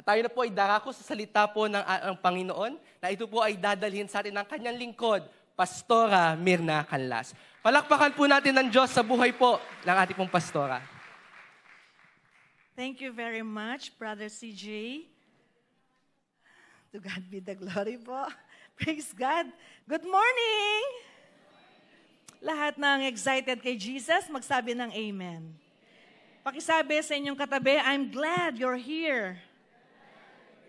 Tayo na po ay darako sa salita po ng Panginoon na ito po ay dadalhin sa atin ng kanyang lingkod, Pastora Mirna Canlas. Palakpakan po natin ng Diyos sa buhay po ng ating pong pastora. Thank you very much, Brother CJ. To God be the glory po. Praise God. Good morning! Lahat ng excited kay Jesus, magsabi ng Amen. Pakisabi sa inyong katabi, I'm glad you're here.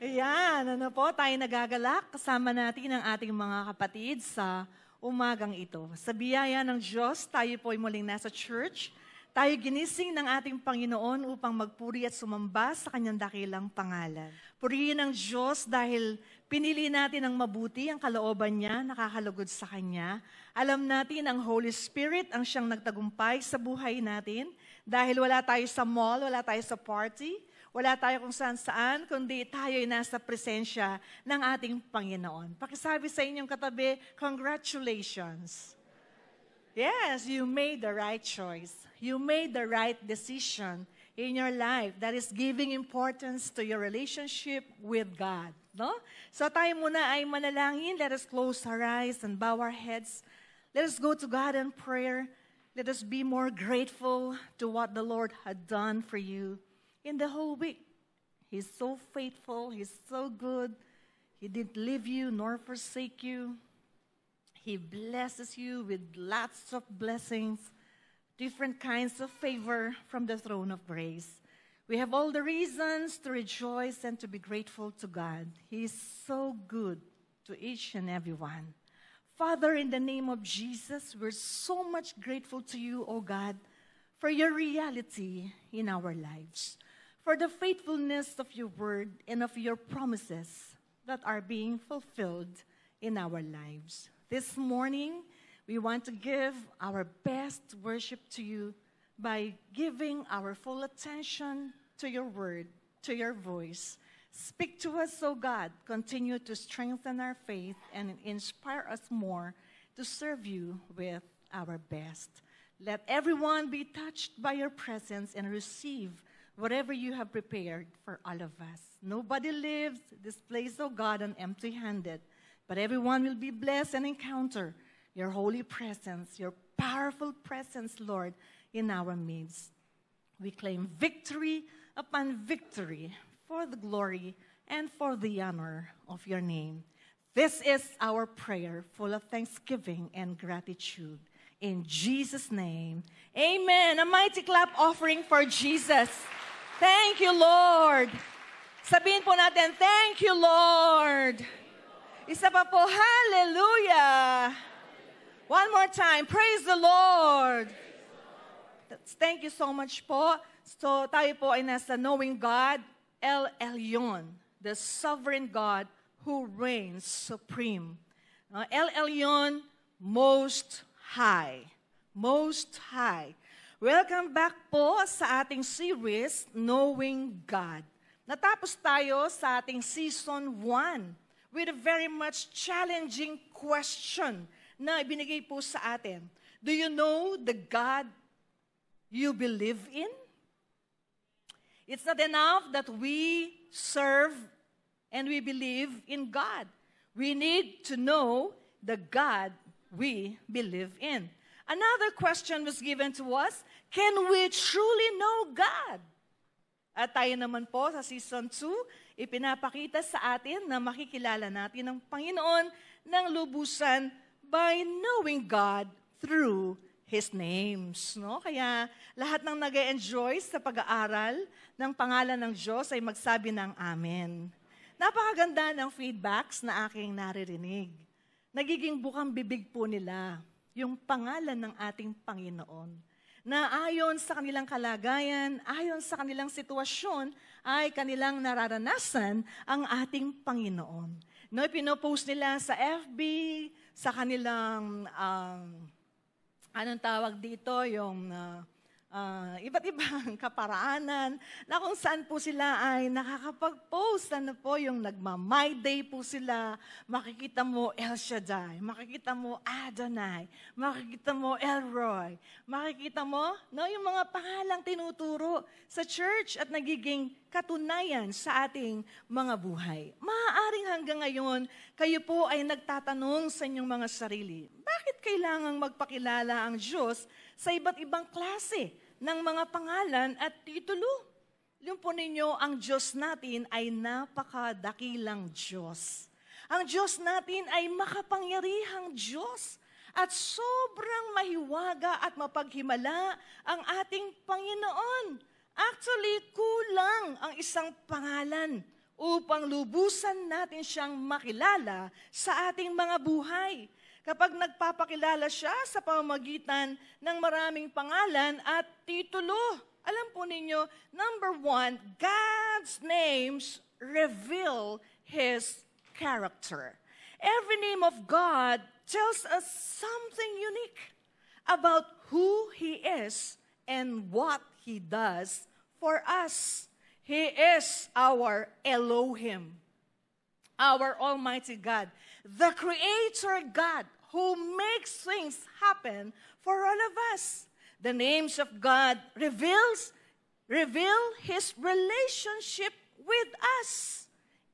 Ayan, tayo nagagalak kasama natin ang ating mga kapatid sa umagang ito. Sa biyaya ng Diyos, tayo po ay muling nasa church. Tayo ginising ng ating Panginoon upang magpuri at sumamba sa kanyang dakilang pangalan. Purihin ang Diyos dahil pinili natin ang mabuti, ang kalooban niya, nakakalugod sa Kanya. Alam natin ang Holy Spirit ang siyang nagtagumpay sa buhay natin dahil wala tayo sa mall, wala tayo sa party, wala tayo kung saan-saan, kundi tayo ay nasa presensya ng ating Panginoon. Pakisabi sa inyong katabi, congratulations. Yes, you made the right choice. You made the right decision in your life that is giving importance to your relationship with God. No? So tayo muna ay manalangin. Let us close our eyes and bow our heads. Let us go to God in prayer. Let us be more grateful to what the Lord had done for you in the whole week. He's so faithful. He's so good. He didn't leave you nor forsake you. He blesses you with lots of blessings, different kinds of favor from the throne of grace. We have all the reasons to rejoice and to be grateful to God. He is so good to each and every one. Father, in the name of Jesus, we're so much grateful to you, O God, for your reality in our lives, for the faithfulness of your word and of your promises that are being fulfilled in our lives. This morning, we want to give our best worship to you by giving our full attention to your word, to your voice. Speak to us, O God. Continue to strengthen our faith and inspire us more to serve you with our best. Let everyone be touched by your presence and receive whatever you have prepared for all of us. Nobody leaves this place, O God, empty-handed, but everyone will be blessed and encounter your holy presence, your powerful presence, Lord, in our midst. We claim victory upon victory for the glory and for the honor of your name. This is our prayer, full of thanksgiving and gratitude. In Jesus' name, amen. A mighty clap offering for Jesus. Thank you, Lord. Sabihin po natin, thank you, Lord. Isa pa po, hallelujah. One more time, praise the Lord. Thank you so much po. So tayo po ay nasa knowing God, El Elyon, the sovereign God who reigns supreme. El Elyon, most high. Most high. Welcome back po sa ating series, Knowing God. Natapos tayo sa ating season 1 with a very much challenging question na ibinigay po sa atin. Do you know the God you believe in? It's not enough that we serve and we believe in God. We need to know the God we believe in. Another question was given to us, can we truly know God? At tayo naman po sa season 2, ipinapakita sa atin na makikilala natin ang Panginoon ng lubusan by knowing God through His names. No? Kaya lahat ng nag-enjoy sa pag-aaral ng pangalan ng Diyos ay magsabi ng Amen. Napakaganda ng feedbacks na aking naririnig. Nagiging bukang bibig po nila yung pangalan ng ating Panginoon. Na ayon sa kanilang kalagayan, ayon sa kanilang sitwasyon, ay kanilang nararanasan ang ating Panginoon. No, pinopost nila sa FB, sa kanilang anong tawag dito, yung iba't ibang kaparaanan na kung saan po sila ay nakakapag-post. Ano po, yung nagma-My Day po sila. Makikita mo El Shaddai, makikita mo Adonai, makikita mo Elroy, makikita mo yung mga pangalang tinuturo sa church at nagiging katunayan sa ating mga buhay. Maaaring hanggang ngayon, kayo po ay nagtatanong sa inyong mga sarili, bakit kailangang magpakilala ang Diyos sa iba't ibang klase ng mga pangalan at titulo? Yung po ninyo, ang Diyos natin ay napakadakilang Diyos. Ang Diyos natin ay makapangyarihang Diyos. At sobrang mahiwaga at mapaghimala ang ating Panginoon. Actually, kulang ang isang pangalan upang lubusan natin siyang makilala sa ating mga buhay. Kapag nagpapakilala siya sa pamamagitan ng maraming pangalan at titulo. Alam po ninyo, number 1, God's names reveal His character. Every name of God tells us something unique about who He is and what He does for us. He is our Elohim, our Almighty God, the Creator God who makes things happen for all of us. The names of God reveal His relationship with us.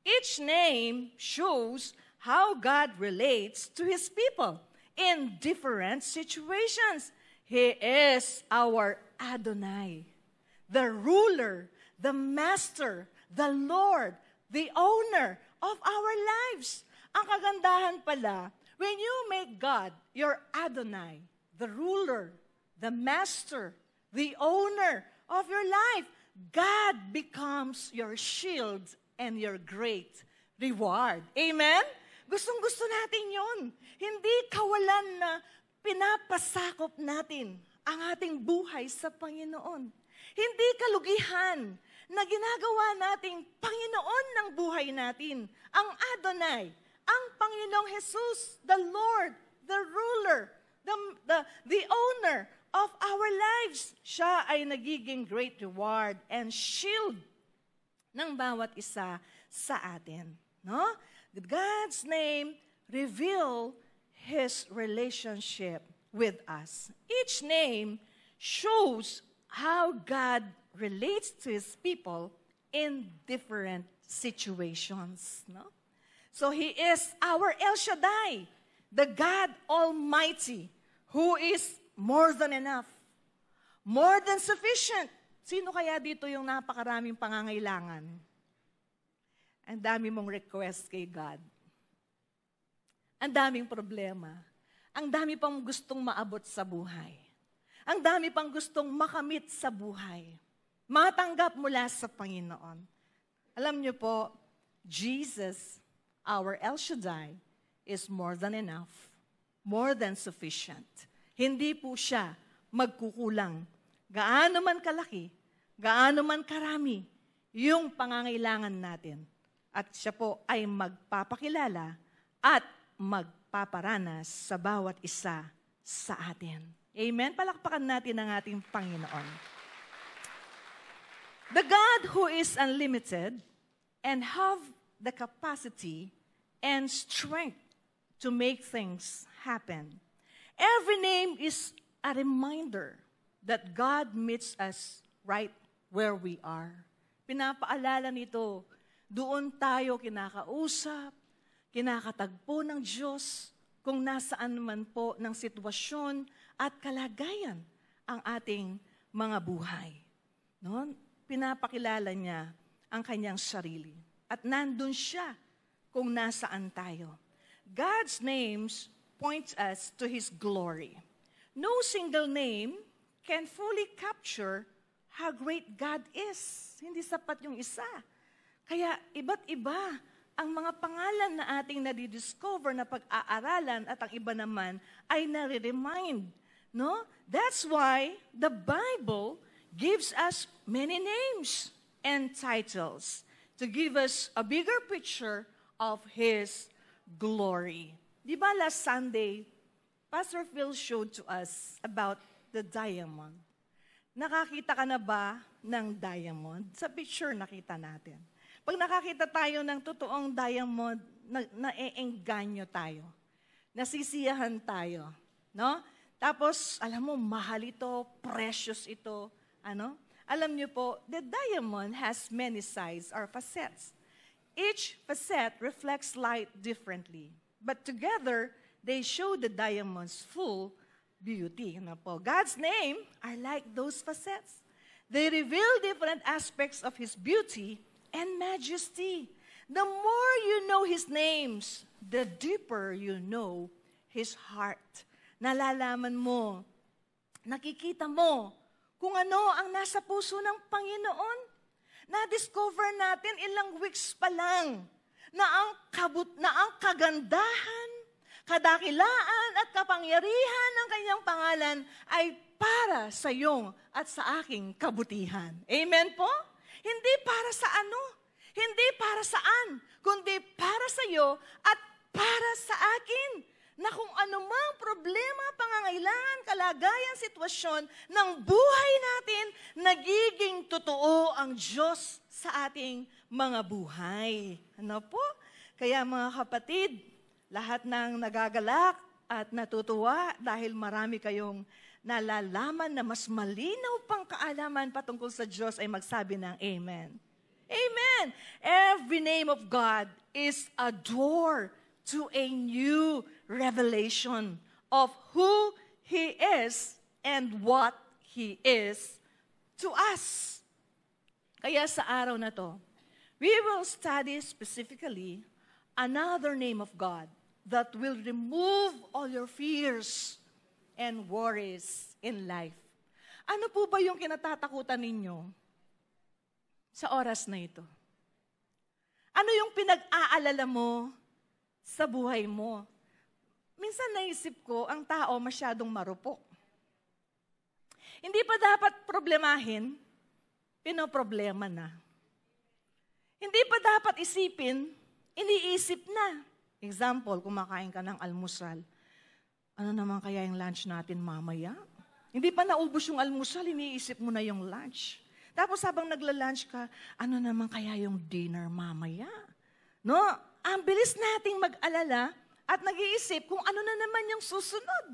Each name shows how God relates to His people in different situations. He is our Adonai, the ruler, the master, the Lord, the owner of our lives. Ang kagandahan pala, when you make God your Adonai, the ruler, the master, the owner of your life, God becomes your shield and your great reward. Amen? Gustong-gusto natin yun. Hindi kawalan na pinapasakop natin ang ating buhay sa Panginoon. Hindi kalugihan na ginagawa nating Panginoon ng buhay natin, ang Adonai, ang Panginoong Jesus, the Lord, the ruler, the owner of our lives. Siya ay nagiging great reward and shield ng bawat isa sa atin. No? God's name reveal His relationship with us. Each name shows how God relates to His people in different situations. No? So He is our El Shaddai, the God Almighty, who is more than enough, more than sufficient. Sino kaya dito yung napakaraming pangangailangan? Ang dami mong request kay God. Ang daming problema. Ang dami pang gustong maabot sa buhay. Ang dami pang gustong makamit sa buhay. Matanggap mula sa Panginoon. Alam niyo po, Jesus, our El Shaddai, is more than enough, more than sufficient. Hindi po siya magkukulang. Gaano man kalaki, gaano man karami, yung pangangailangan natin. At siya po ay magpapakilala at magpaparanas sa bawat isa sa atin. Amen? Palakpakan natin ang ating Panginoon. The God who is unlimited and have the capacity and strength to make things happen. Every name is a reminder that God meets us right where we are. Pinapaalala nito, doon tayo kinakausap, kinakatagpo ng Diyos kung nasaan man po ng sitwasyon at kalagayan ang ating mga buhay. No? Pinapakilala niya ang kanyang sarili. At nandun siya kung nasaan tayo. God's names point us to His glory. No single name can fully capture how great God is. Hindi sapat yung isa. Kaya iba't iba ang mga pangalan na ating nadidiscover na pag-aaralan at ang iba naman ay nare-remind. No? That's why the Bible gives us many names and titles to give us a bigger picture of His glory. Di ba last Sunday, Pastor Phil showed to us about the diamond. Nakakita ka na ba ng diamond? Sa picture nakita natin. Pag nakakita tayo ng totoong diamond, naeengganyo tayo. Nasisiyahan tayo. No? Tapos, alam mo, mahal ito, precious ito. Ano? Alam niyo po, the diamond has many sides or facets. Each facet reflects light differently. But together, they show the diamond's full beauty. Ano po? God's name are like those facets. They reveal different aspects of His beauty and majesty. The more you know His names, the deeper you know His heart. Nalalaman mo, nakikita mo kung ano ang nasa puso ng Panginoon. Na-discover natin ilang weeks pa lang na ang kagandahan, kadakilaan at kapangyarihan ng kanyang pangalan ay para sa iyong at sa aking kabutihan. Amen po? Hindi para sa ano, hindi para saan, kundi para sa iyo at para sa akin. Na kung anumang problema, pangangailangan, kalagayan, sitwasyon ng buhay natin, nagiging totoo ang Diyos sa ating mga buhay. Ano po? Kaya mga kapatid, lahat ng nagagalak at natutuwa dahil marami kayong nalalaman na mas malinaw pang kaalaman patungkol sa Diyos ay magsabi ng Amen. Amen! Every name of God is a door to a new revelation of who He is and what He is to us. Kaya sa araw na to, we will study specifically another name of God that will remove all your fears and worries in life. Ano po ba yung kinatatakutan ninyo sa oras na ito? Ano yung pinag-aalala mo sa buhay mo? Minsan naisip ko, ang tao masyadong marupok. Hindi pa dapat problemahin, pinoproblema na. Hindi pa dapat isipin, iniisip na. Example, kumakain ka ng almusal. Ano naman kaya yung lunch natin mamaya? Hindi pa naubos yung almusal, iniisip mo na yung lunch. Tapos habang nagla-lunch ka, ano naman kaya yung dinner mamaya? No? Ang bilis nating mag-alala at nag-iisip kung ano na naman yung susunod.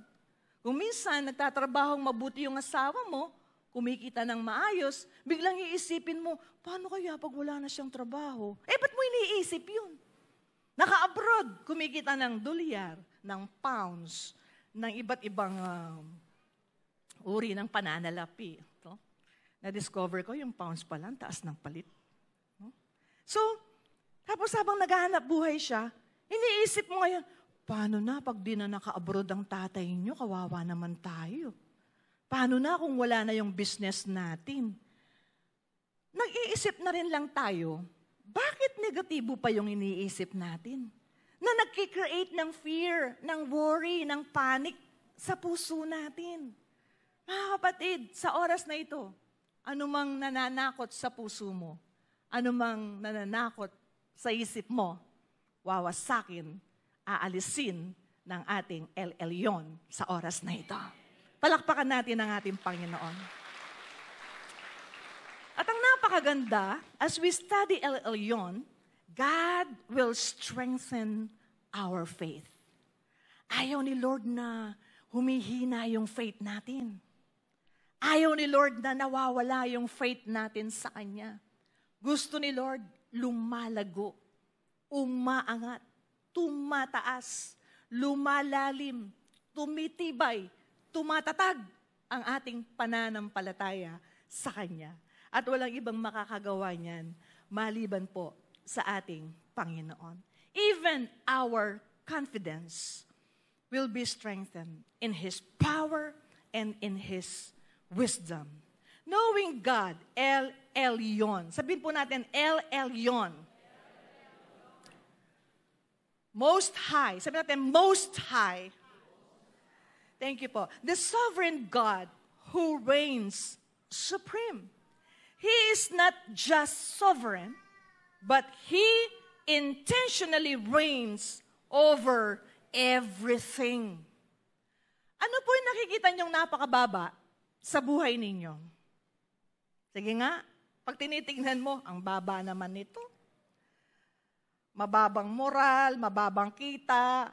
Kung minsan, nagtatrabahong mabuti yung asawa mo, kumikita ng maayos, biglang iisipin mo, paano kaya pag wala na siyang trabaho? Ba't mo iniisip yun? Naka-abroad, kumikita ng dolyar, ng pounds, ng iba't ibang uri ng pananalapi. No? Na-discover ko yung pounds pa lang, taas ng palit. No? So, tapos habang naghahanap buhay siya, iniisip mo ngayon, paano na pag di na naka-abroad ang tatay niyo, kawawa naman tayo. Paano na kung wala na yung business natin? Nag-iisip na rin lang tayo, bakit negatibo pa yung iniisip natin? Na nagkikreate ng fear, ng worry, ng panic sa puso natin. Mga kapatid, sa oras na ito, anumang nananakot sa puso mo, anumang nananakot sa isip mo, wawasakin, aalisin ng ating El Elyon sa oras na ito. Palakpakan natin ang ating Panginoon. At ang napakaganda, as we study El Elyon, God will strengthen our faith. Ayaw ni Lord na humihina yung faith natin. Ayaw ni Lord na nawawala yung faith natin sa Kanya. Gusto ni Lord lumalago, umaangat, tumataas, lumalalim, tumitibay, tumatatag ang ating pananampalataya sa Kanya. At walang ibang makakagawa niyan maliban po sa ating Panginoon. Even our confidence will be strengthened in His power and in His wisdom. Knowing God, El Elyon. Sabihin po natin, El Elyon. Most High. Sabihin natin, Most High. Thank you po. The sovereign God who reigns supreme. He is not just sovereign, but He intentionally reigns over everything. Ano po yung nakikita niyong napakababa sa buhay ninyo? Sige nga, pag tinitingnan mo, ang baba naman nito. Mababang moral, mababang kita,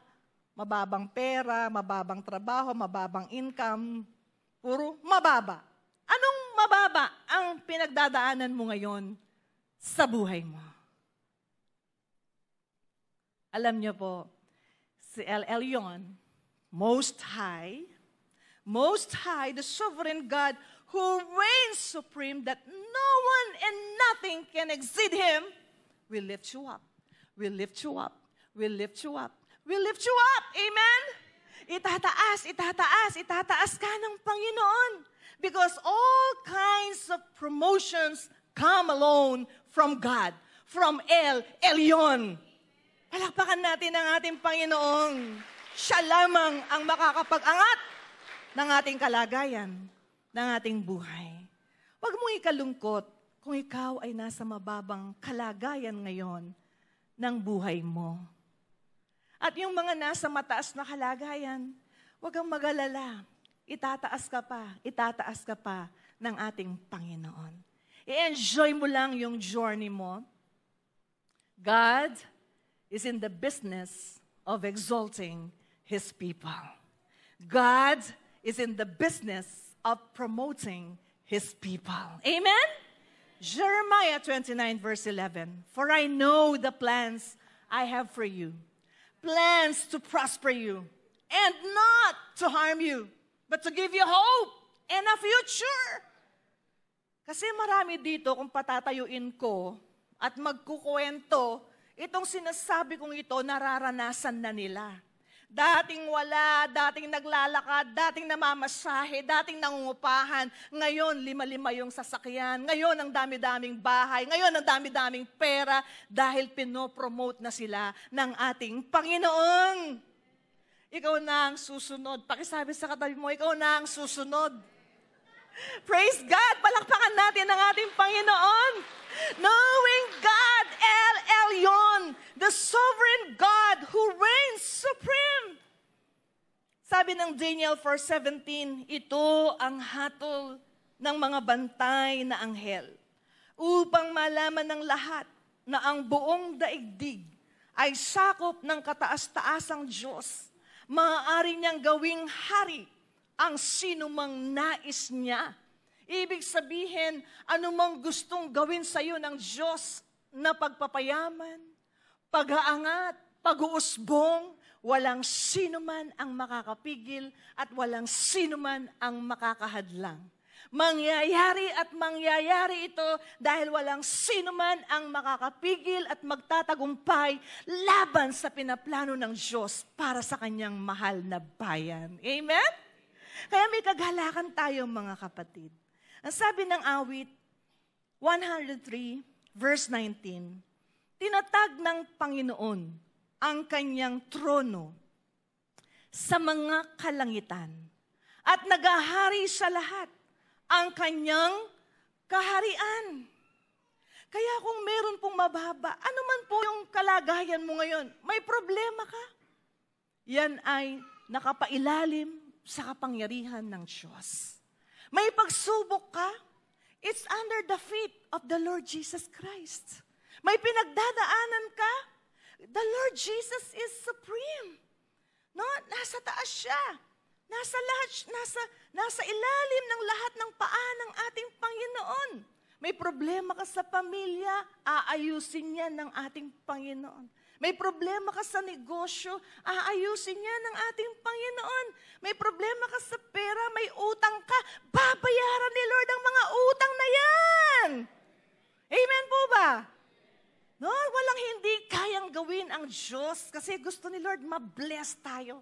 mababang pera, mababang trabaho, mababang income, puro mababa. Anong mababa ang pinagdadaanan mo ngayon sa buhay mo? Alam niyo po, si El Elyon, Most High, the sovereign God who reigns supreme, that no one and nothing can exceed Him, will lift you up. Will lift you up. Will lift you up. Will lift you up. Amen? Itataas ka ng Panginoon. Because all kinds of promotions come alone from God. From El Elyon. Palakpakan natin ang ating Panginoon. Siya lamang ang makakapag-angat ng ating kalagayan, ng ating buhay. Huwag mong ikalungkot kung ikaw ay nasa mababang kalagayan ngayon ng buhay mo. At yung mga nasa mataas na kalagayan, huwag kang mag-alala. Itataas ka pa ng ating Panginoon. I-enjoy mo lang yung journey mo. God is in the business of exalting His people. God is in the business of promoting His people. Amen? Jeremiah 29 verse 11, for I know the plans I have for you, plans to prosper you, and not to harm you, but to give you hope and a future. Kasi marami dito kung patatayuin ko at magkukwento, itong sinasabi kong ito, nararanasan na nila. Dating wala, dating naglalakad, dating namamasahe, dating nangungupahan. Ngayon, 5-5 yung sasakyan. Ngayon, ang dami-daming bahay. Ngayon, ang dami-daming pera dahil pinopromote na sila ng ating Panginoon. Ikaw na ang susunod. Pakisabi sa katabi mo, ikaw na ang susunod. Praise God! Palakpakan natin ang ating Panginoon. Knowing God, El Elyon, the sovereign God who reigns supreme. Sabi ng Daniel 4:17, ito ang hatol ng mga bantay na anghel upang malaman ng lahat na ang buong daigdig ay sakop ng kataas-taasang Diyos. Maaari niyang gawing hari ang sinumang nais niya. Ibig sabihin, anumang gustong gawin sa iyo ng Diyos na pagpapayaman, pag-aangat, pag-uusbong, walang sinuman ang makakapigil at walang sinuman ang makakahadlang. Mangyayari at mangyayari ito dahil walang sinuman ang makakapigil at magtatagumpay laban sa pinaplano ng Diyos para sa kanyang mahal na bayan. Amen? Kaya may kagalakan tayo mga kapatid. Ang sabi ng awit 103 verse 19, tinatag ng Panginoon ang kanyang trono sa mga kalangitan at nagahari sa lahat ang kanyang kaharian. Kaya kung meron pong mababa, ano man po yung kalagayan mo ngayon, may problema ka, yan ay nakapailalim sa kapangyarihan ng Diyos. May pagsubok ka, it's under the feet of the Lord Jesus Christ. May pinagdadaanan ka, the Lord Jesus is supreme. No, nasa taas siya. Nasa ilalim ng lahat ng paa ng ating Panginoon. May problema ka sa pamilya, aayusin niya ng ating Panginoon. May problema ka sa negosyo, aayusin niya ng ating Panginoon. May problema ka sa pera, may utang ka, babayaran ni Lord ang mga utang na yan. Amen po ba? No, walang hindi kayang gawin ang Diyos kasi gusto ni Lord ma-bless tayo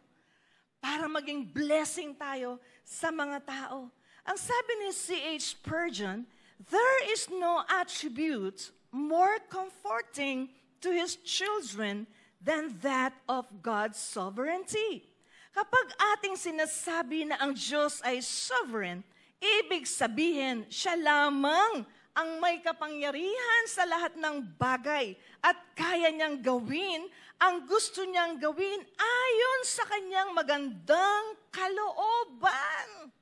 para maging blessing tayo sa mga tao. Ang sabi ni C.H. Spurgeon, there is no attribute more comforting to His children than that of God's sovereignty. Kapag ating sinasabi na ang Diyos ay sovereign, ibig sabihin, siya lamang ang may kapangyarihan sa lahat ng bagay at kaya niyang gawin ang gusto niyang gawin ayon sa kanyang magandang kalooban.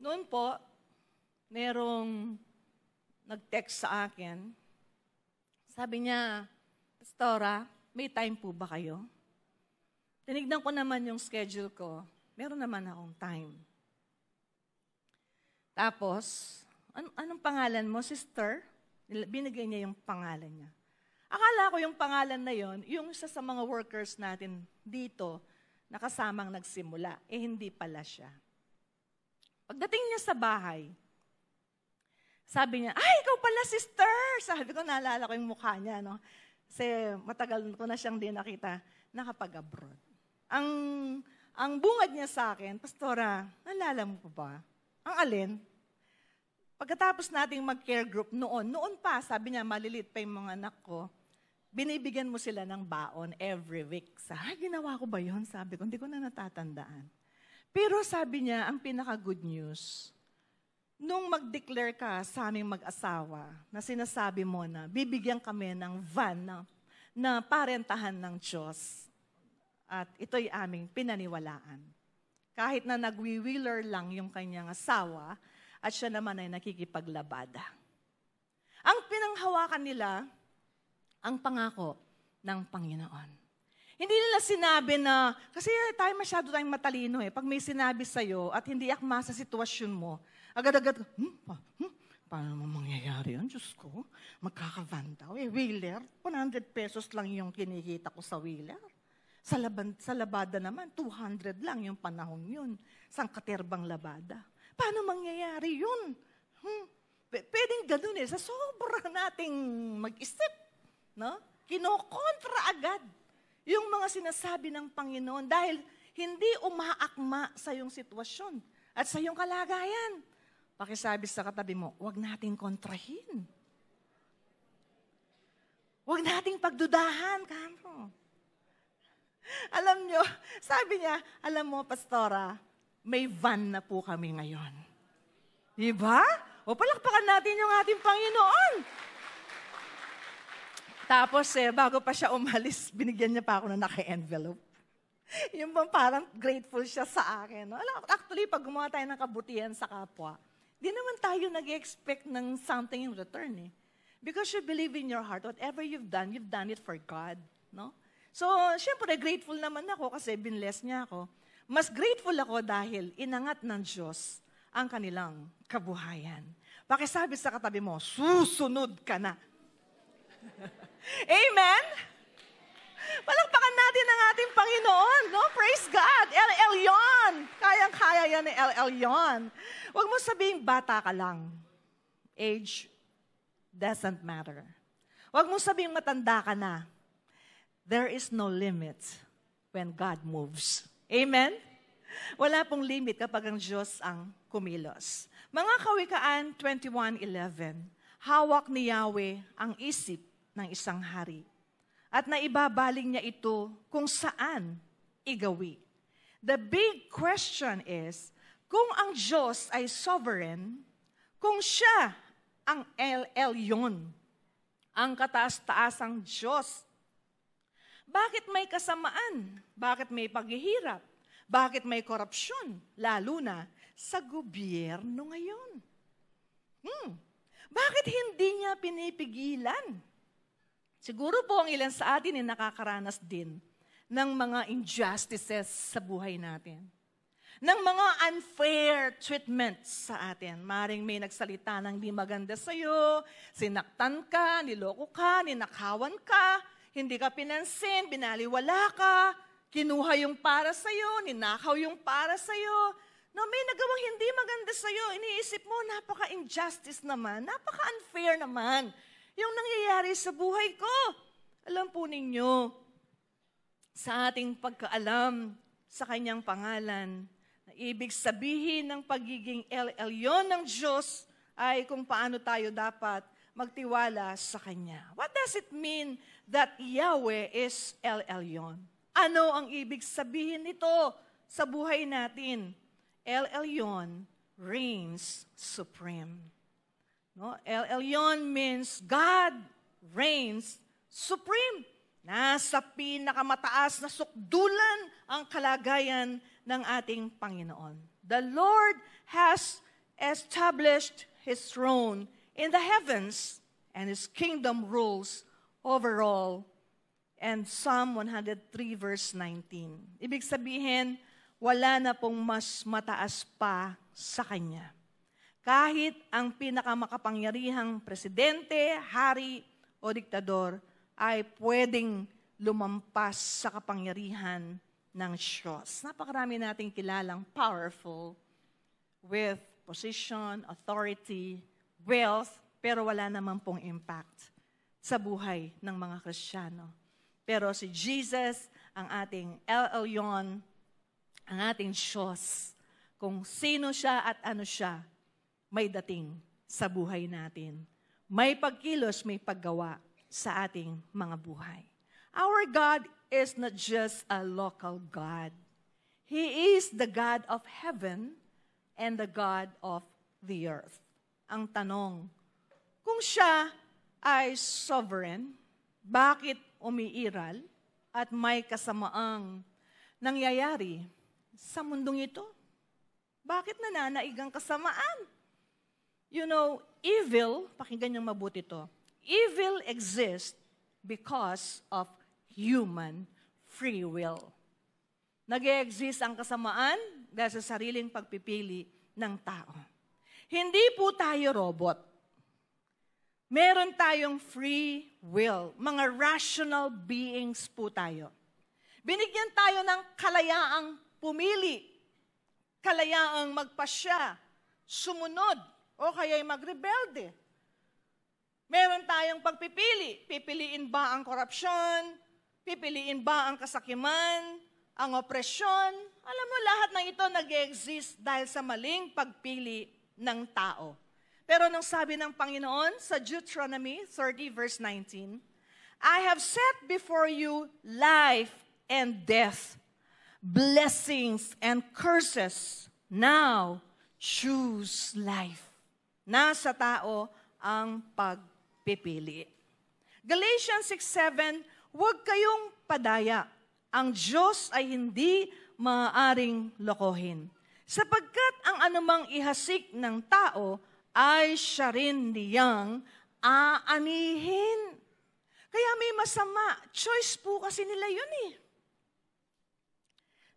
Noon po, merong nag-text sa akin. Sabi niya, Pastora, may time po ba kayo? Tinignan ko naman yung schedule ko. Meron naman akong time. Tapos, anong pangalan mo, sister? Binigay niya yung pangalan niya. Akala ko yung pangalan na yon, yung isa sa mga workers natin dito, na kasamang nagsimula. Hindi pala siya. Pagdating niya sa bahay, sabi niya, ay, ikaw pala, sister! Sabi ko, naalala ko yung mukha niya, no? Kasi matagal ko na siyang din nakita, nakapag-abroad. Ang bungad niya sa akin, Pastora, naalala mo pa ba? Ang alin? Pagkatapos nating mag-care group noon pa, sabi niya, malilit pa yung mga anak ko, binibigyan mo sila ng baon every week. Ginawa ko ba yun? Sabi ko, hindi ko na natatandaan. Pero sabi niya, ang pinaka-good news, nung mag-declare ka sa aming mag-asawa, na sinasabi mo na bibigyan kami ng van na parentahan ng Diyos. At ito'y aming pinaniwalaan. Kahit na nagwi-wheeler lang yung kanyang asawa, at siya naman ay nakikipaglabada. Ang pinanghawakan nila, ang pangako ng Panginoon. Hindi nila sinabi na, kasi masyado tayong matalino Pag may sinabi sa'yo at hindi akma sa sitwasyon mo, agad-agad, paano naman mangyayari yan? Diyos ko, magkakavan daw. Wheeler, 100 pesos lang yung kinikita ko sa wheeler. Sa labada naman, 200 lang yung panahon yun. Sangkaterbang labada. Paano mangyayari yun? Pwedeng ganun sa sobra nating mag-isip. No? Kinokontra agad yung mga sinasabi ng Panginoon dahil hindi umaakma sa iyong sitwasyon at sa iyong kalagayan. Pakisabi sa katabi mo, huwag nating kontrahin. Huwag nating pagdudahan. Kamo. Alam nyo, sabi niya, alam mo, Pastora, may van na po kami ngayon. Diba? O palakpakan natin yung ating Panginoon. Tapos bago pa siya umalis, binigyan niya pa ako na naka-envelope. Yung bang parang grateful siya sa akin. No? Actually, pag gumawa tayo ng kabutihan sa kapwa, di naman tayo nag-expect ng something in return Because you believe in your heart, whatever you've done it for God. No? So, syempre, grateful naman ako kasi binless niya ako. Mas grateful ako dahil inangat ng Diyos ang kanilang kabuhayan. Pakisabi sa katabi mo, susunod ka na. Amen? Palakpakan natin ang ating Panginoon. No? Praise God. El Elyon. Kayang-kaya yan ni El Elyon. Huwag mo sabihin, bata ka lang. Age doesn't matter. Huwag mo sabihin, matanda ka na. There is no limit when God moves. Amen? Wala pong limit kapag ang Diyos ang kumilos. Mga Kawikaan 21:11, hawak ni Yahweh ang isip ng isang hari at naibabaling niya ito kung saan igawi. The big question is, kung ang Diyos ay sovereign, kung siya ang El Elyon, ang kataas-taasang Diyos, bakit may kasamaan? Bakit may paghihirap? Bakit may korupsyon? Lalo na sa gobyerno ngayon. Bakit hindi niya pinipigilan? Siguro po ang ilan sa atin ay nakakaranas din ng mga injustices sa buhay natin. Ng mga unfair treatments sa atin. Maring may nagsalita ng di maganda sa'yo, sinaktan ka, niloko ka, ninakawan ka, hindi ka pinansin, binaliwala ka, kinuha yung para sa'yo, ninakaw yung para sa'yo. No, may nagawang hindi maganda sa'yo, iniisip mo, napaka-injustice naman, napaka-unfair naman yung nangyayari sa buhay ko. Alam po ninyo, sa ating pagkaalam sa kanyang pangalan, na ibig sabihin ng pagiging El Elyon ng Diyos ay kung paano tayo dapat magtiwala sa Kanya. What does it mean that Yahweh is El Elyon? Ano ang ibig sabihin nito sa buhay natin? El Elyon reigns supreme. No? El Elyon means God reigns supreme. Nasa pinakamataas na sukdulan ang kalagayan ng ating Panginoon. The Lord has established His throne in the heavens, and His kingdom rules over all. And Psalm 103 verse 19. Ibig sabihin, wala na pong mas mataas pa sa Kanya. Kahit ang pinakamakapangyarihang presidente, hari o diktador ay pwedeng lumampas sa kapangyarihan ng Diyos. Napakarami nating kilalang powerful with position, authority, wealth, pero wala naman pong impact sa buhay ng mga Kristiyano. Pero si Jesus, ang ating El Elyon, ang ating Diyos, kung sino siya at ano siya, may dating sa buhay natin. May pagkilos, may paggawa sa ating mga buhay. Our God is not just a local God. He is the God of heaven and the God of the earth. Ang tanong, kung siya ay sovereign, bakit umiiral at may kasamaang nangyayari sa mundong ito? Bakit nananaig ang kasamaan? You know, evil, pakinggan niyong mabuti to, evil exists because of human free will. Nag-e-exist ang kasamaan dahil sa sariling pagpipili ng tao. Hindi po tayo robot. Meron tayong free will. Mga rational beings po tayo. Binigyan tayo ng kalayaang pumili, kalayaang magpasya, sumunod, o kaya'y magrebelde. Meron tayong pagpipili. Pipiliin ba ang korupsyon? Pipiliin ba ang kasakiman? Ang opresyon? Alam mo, lahat ng ito nag-exist dahil sa maling pagpili ng tao. Pero nung sabi ng Panginoon sa Deuteronomy 30 verse 19, I have set before you life and death, blessings and curses. Now, choose life. Nasa tao ang pagpipili. Galatians 6:7, huwag kayong padaya. Ang Diyos ay hindi maaaring lokohin. Sapagkat ang anumang ihasik ng tao ay siya rin niyang aanihin. Kaya may masama. Choice po kasi nila yun eh.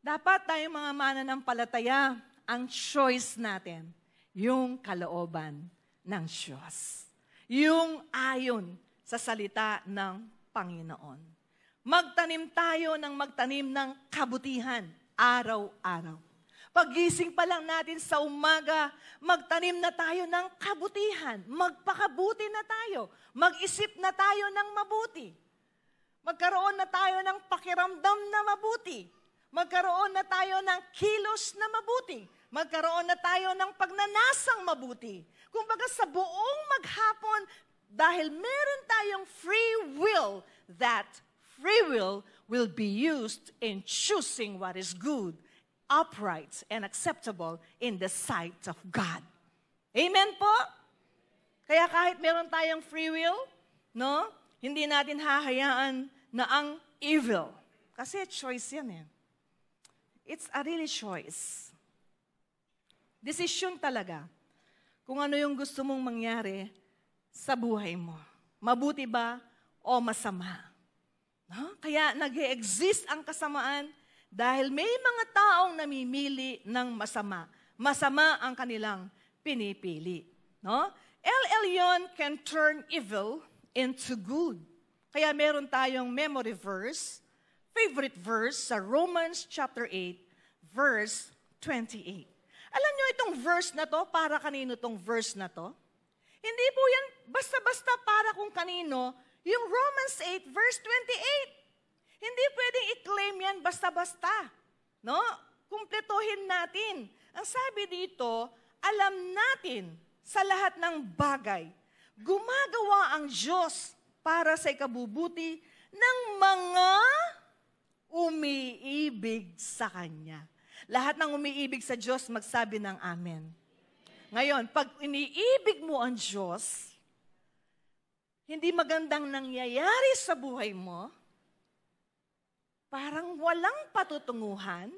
Dapat tayong mga mananampalataya, ang choice natin, yung kalooban ng Diyos. Yung ayon sa salita ng Panginoon. Magtanim tayo ng magtanim ng kabutihan araw-araw. Pagising pa lang natin sa umaga, magtanim na tayo ng kabutihan. Magpakabuti na tayo. Mag-isip na tayo ng mabuti. Magkaroon na tayo ng pakiramdam na mabuti. Magkaroon na tayo ng kilos na mabuti. Magkaroon na tayo ng pagnanasang mabuti. Kumbaga sa buong maghapon, dahil meron tayong free will, that free will be used in choosing what is good, upright, and acceptable in the sight of God. Amen po? Kaya kahit meron tayong free will, no, hindi natin hahayaan na ang evil. Kasi choice yan eh. It's a really choice. Desisyon talaga kung ano yung gusto mong mangyari sa buhay mo. Mabuti ba o masama? No? Kaya nag-e-exist ang kasamaan dahil may mga taong namimili ng masama. Masama ang kanilang pinipili. No? El Elyon can turn evil into good. Kaya meron tayong memory verse, favorite verse sa Romans chapter 8, verse 28. Alam nyo itong verse na to, para kanino itong verse na to? Hindi po yan basta-basta para kung kanino, yung Romans 8, verse 28. Hindi pwedeng i-claim yan basta-basta. No? Kumpletuhin natin. Ang sabi dito, alam natin sa lahat ng bagay, gumagawa ang Diyos para sa ikabubuti ng mga umiibig sa Kanya. Lahat ng umiibig sa Diyos, magsabi ng amen. Ngayon, pag iniibig mo ang Diyos, hindi magandang nangyayari sa buhay mo, parang walang patutunguhan,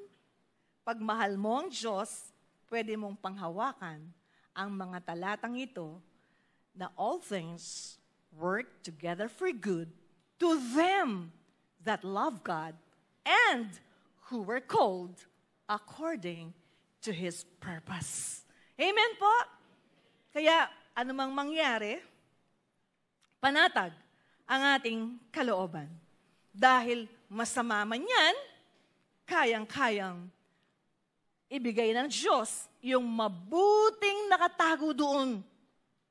pag mahal mo ang Diyos, pwede mong panghawakan ang mga talatang ito na all things work together for good to them that love God and who were called according to His purpose. Amen po? Kaya anumang mangyari, panatag ang ating kalooban. Dahil masama man yan, kayang-kayang ibigay ng Diyos yung mabuting nakatago doon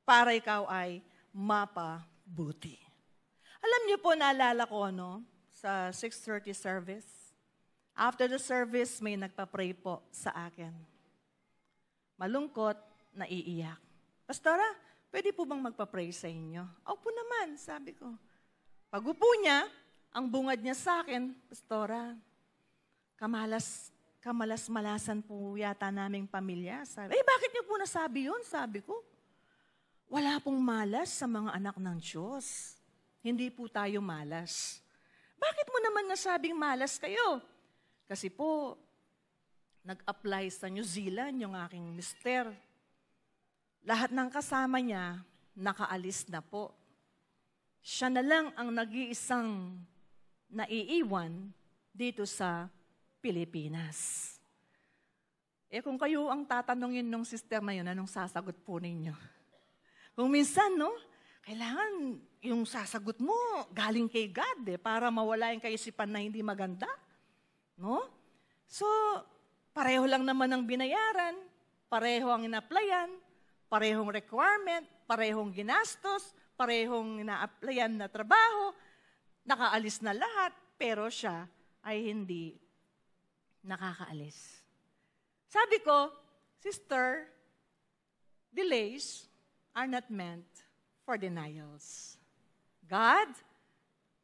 para ikaw ay mapabuti. Alam niyo po, naalala ko, sa 6:30 service, after the service, may nagpa-pray po sa akin. Malungkot, naiiyak. Pastora, pwede po bang magpa-pray sa inyo? Opo naman, sabi ko. Pag-upo niya, ang bungad niya sa akin, Pastora, kamalas-malasan po yata naming pamilya. Sabi, bakit niyo po nasabi yun? Sabi ko, wala pong malas sa mga anak ng Diyos. Hindi po tayo malas. Bakit mo naman nasabing malas kayo? Kasi po, nag-apply sa New Zealand yung aking mister. Lahat ng kasama niya, nakaalis na po. Siya na lang ang nag-iisang naiiwan dito sa Pilipinas. Kung kayo ang tatanungin ng sister na yun, anong sasagot po ninyo? Kung minsan, kailangan yung sasagot mo galing kay God para mawala yung kaisipan na hindi maganda. No? So, pareho lang naman ang binayaran, pareho ang ina-applyan, parehong requirement, parehong ginastos, parehong ina-applyan na trabaho, nakaalis na lahat, pero siya ay hindi nakakaalis. Sabi ko, sister, delays are not meant for denials. God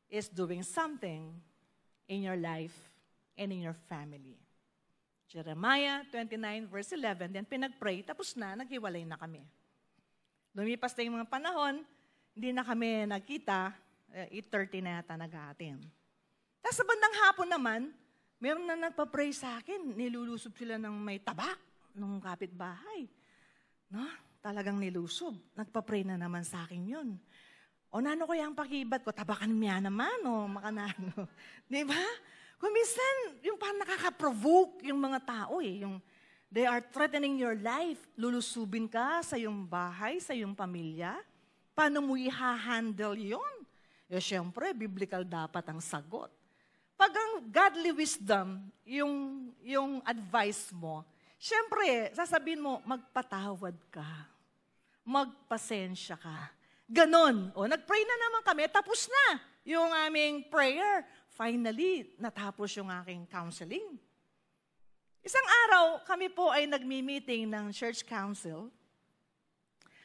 is doing something in your life and in your family. Jeremiah 29 verse 11, then pinag-pray, tapos na, naghiwalay na kami. Lumipas na yung mga panahon, hindi na kami nagkita, 8:30 na yata nag-aatin. Tapos sa bandang hapon naman, meron na nagpa-pray sa akin, nilulusob sila ng may tabak nung kapitbahay. No? Talagang nilusob. Nagpa-pray na naman sa akin yun. O nano ko yung pakibat ko, tabakan niya naman, o makanano. Di ba? Kung minsan, yung parang nakaka-provoke yung mga tao yung they are threatening your life. Lulusubin ka sa iyong bahay, sa iyong pamilya. Paano mo i-handle yun? Siyempre, biblical dapat ang sagot. Pag ang godly wisdom, yung advice mo, siyempre, sasabihin mo, magpatawad ka. Magpasensya ka. Ganon. O, nag-pray na naman kami, tapos na yung aming prayer. Finally, natapos yung aking counseling. Isang araw, kami po ay nagmi-meeting ng church council.